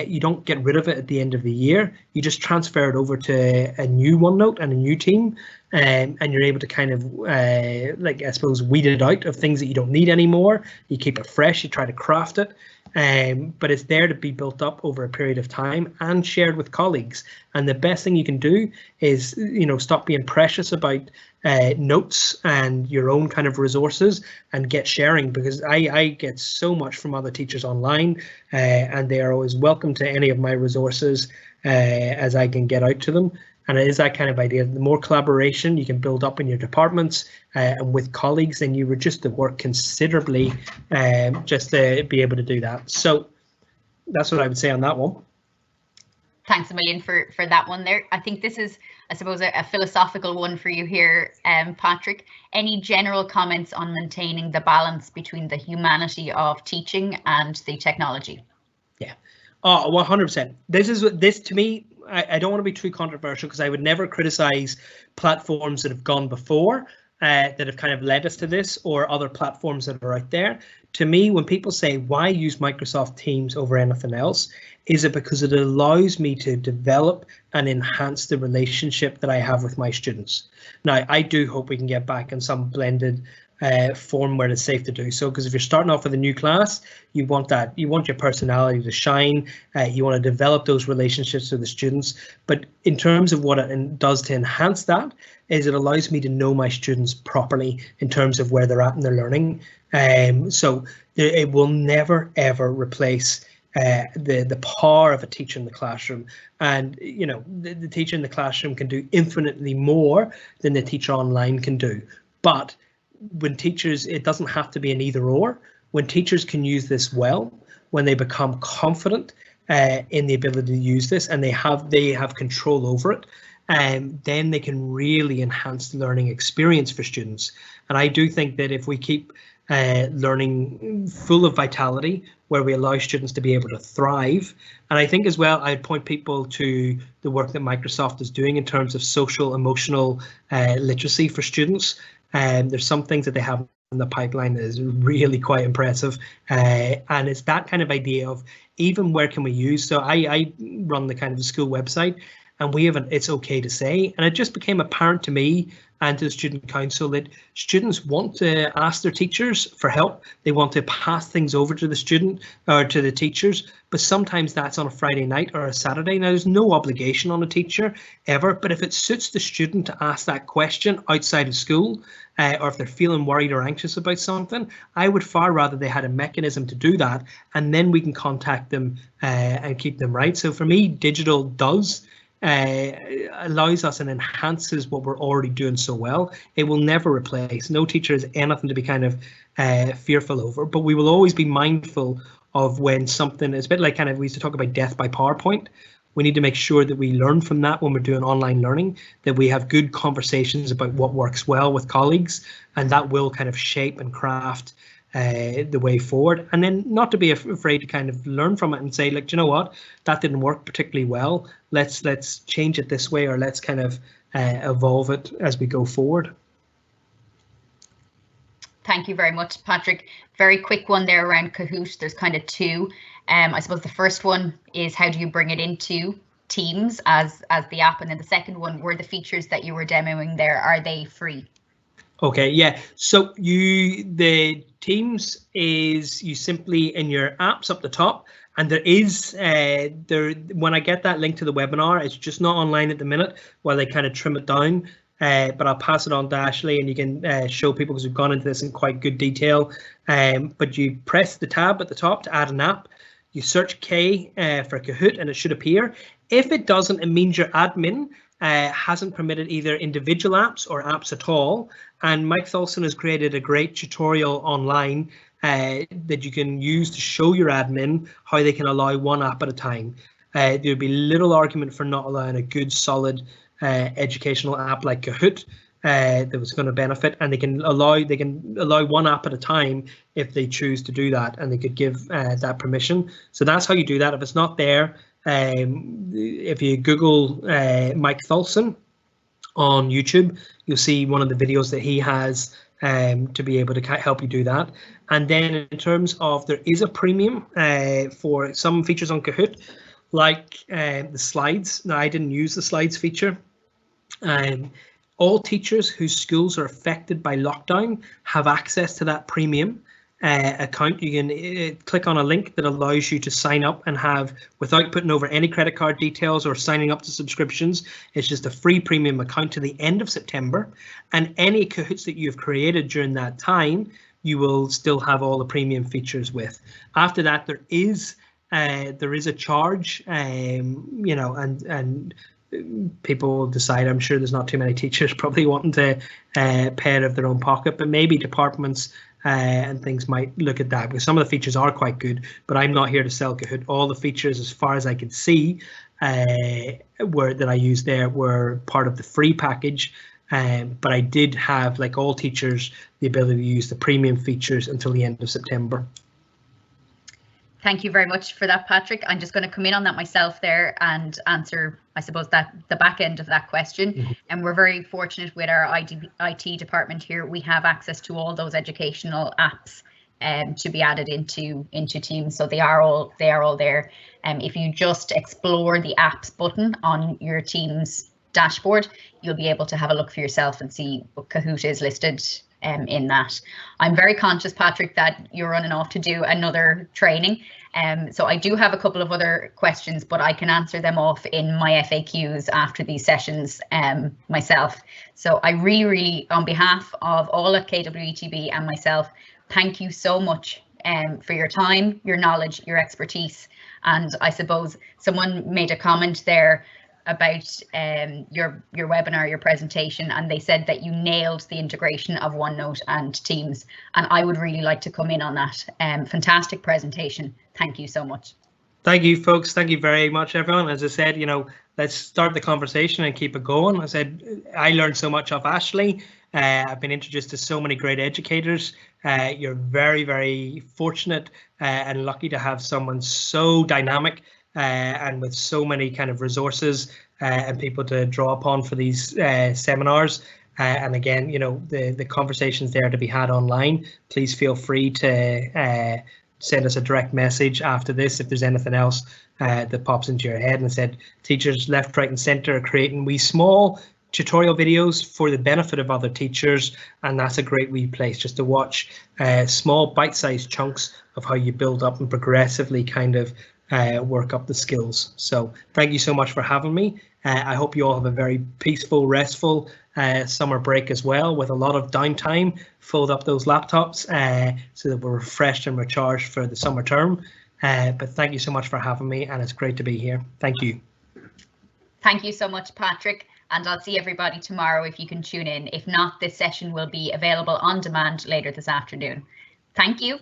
you don't get rid of it at the end of the year. You just transfer it over to a new OneNote and a new team, and you're able to kind of like, I suppose, weed it out of things that you don't need anymore. You keep it fresh, you try to craft it, but it's there to be built up over a period of time and shared with colleagues. And the best thing you can do is, stop being precious about notes and your own kind of resources and get sharing, because I get so much from other teachers online, and they are always welcome to any of my resources as I can get out to them. And it is that kind of idea. The more collaboration you can build up in your departments and with colleagues, then you reduce the work considerably, just to be able to do that. So that's what I would say on that one. Thanks a million for that one there. I think this is, I suppose, a philosophical one for you here, Patrick. Any general comments on maintaining the balance between the humanity of teaching and the technology? Yeah, 100%. This to me, I don't want to be too controversial, because I would never criticize platforms that have gone before, that have kind of led us to this, or other platforms that are out there. To me, when people say, why use Microsoft Teams over anything else, is it because it allows me to develop and enhance the relationship that I have with my students. Now, I do hope we can get back in some blended form where it's safe to do so, because if you're starting off with a new class, you want your personality to shine, you want to develop those relationships with the students. But in terms of what it does to enhance that, is it allows me to know my students properly in terms of where they're at in their learning. So it will never ever replace the power of a teacher in the classroom. And the teacher in the classroom can do infinitely more than the teacher online can do. But when teachers, it doesn't have to be an either or. When teachers can use this well, when they become confident in the ability to use this, and they have control over it, then they can really enhance the learning experience for students. And I do think that if we keep learning full of vitality, where we allow students to be able to thrive. And I think as well, I'd point people to the work that Microsoft is doing in terms of social emotional literacy for students. There's some things that they have in the pipeline that is really quite impressive. And it's that kind of idea of even where can we use. So I run the kind of school website, and we have an "it's okay to say," and it just became apparent to me and to the student council that students want to ask their teachers for help. They want to pass things over to the student or to the teachers, but sometimes that's on a Friday night or a Saturday. Now, there's no obligation on a teacher ever, but if it suits the student to ask that question outside of school, or if they're feeling worried or anxious about something, I would far rather they had a mechanism to do that, and then we can contact them and keep them right. So for me, digital does allows us and enhances what we're already doing so well. It will never replace. No teacher is anything to be kind of fearful over, but we will always be mindful of when something is a bit like kind of, we used to talk about death by PowerPoint. We need to make sure that we learn from that when we're doing online learning, that we have good conversations about what works well with colleagues, and that will kind of shape and craft the way forward. And then not to be afraid to kind of learn from it and say, like, do you know what, that didn't work particularly well. Let's change it this way, or let's kind of evolve it as we go forward. Thank you very much, Patrick. Very quick one there around Kahoot. There's kind of two. I suppose the first one is, how do you bring it into Teams as the app? And then the second one, were the features that you were demoing there, are they free? Okay, yeah. So the Teams is you simply in your apps up the top, and there is when I get that link to the webinar, it's just not online at the minute while they kind of trim it down. But I'll pass it on to Ashley, and you can show people, because we've gone into this in quite good detail. But you press the tab at the top to add an app. You search K for Kahoot, and it should appear. If it doesn't, it means your admin hasn't permitted either individual apps or apps at all. And Mike Tholson has created a great tutorial online that you can use to show your admin how they can allow one app at a time. There would be little argument for not allowing a good, solid educational app like Kahoot that was going to benefit, and they can allow one app at a time if they choose to do that, and they could give that permission. So that's how you do that. If it's not there, if you Google Mike Tholson on YouTube, you'll see one of the videos that he has to be able to help you do that. And then in terms of, there is a premium for some features on Kahoot, like the slides. Now, I didn't use the slides feature. All teachers whose schools are affected by lockdown have access to that premium account. You can click on a link that allows you to sign up and have, without putting over any credit card details or signing up to subscriptions, it's just a free premium account to the end of September. And any Kahoots that you've created during that time, you will still have all the premium features with. After that, there is a charge, you know, and people will decide. I'm sure there's not too many teachers probably wanting to pay out of their own pocket, but maybe departments and things might look at that, because some of the features are quite good. But I'm not here to sell Kahoot. All the features, as far as I can see, that I used there were part of the free package. But I did have, like all teachers, the ability to use the premium features until the end of September. Thank you very much for that, Patrick. I'm just going to come in on that myself there and answer, I suppose, that the back end of that question. Mm-hmm. And we're very fortunate with our IT department here. We have access to all those educational apps to be added into Teams. So they are all there. If you just explore the apps button on your Teams dashboard, you'll be able to have a look for yourself and see what Kahoot is listed in that. I'm very conscious, Patrick, that you're running off to do another training. So I do have a couple of other questions, but I can answer them off in my FAQs after these sessions myself. So I really, on behalf of all at KWETB and myself, thank you so much for your time, your knowledge, your expertise. And I suppose someone made a comment there about your webinar, your presentation, and they said that you nailed the integration of OneNote and Teams, and I would really like to come in on that. Fantastic presentation. Thank you so much. Thank you, folks. Thank you very much, everyone. As I said, you know, let's start the conversation and keep it going. I said, I learned so much off Ashley. I've been introduced to so many great educators. You're very, very fortunate and lucky to have someone so dynamic and with so many kind of resources and people to draw upon for these seminars. And again, you know, the conversations there to be had online. Please feel free to send us a direct message after this if there's anything else that pops into your head. And said, teachers left, right and centre are creating wee small tutorial videos for the benefit of other teachers, and that's a great wee place just to watch small bite-sized chunks of how you build up and progressively kind of work up the skills. So thank you so much for having me. I hope you all have a very peaceful, restful summer break as well, with a lot of downtime. Fold up those laptops so that we're refreshed and recharged for the summer term. But thank you so much for having me, and it's great to be here. Thank you. Thank you so much, Patrick. And I'll see everybody tomorrow if you can tune in. If not, this session will be available on demand later this afternoon. Thank you.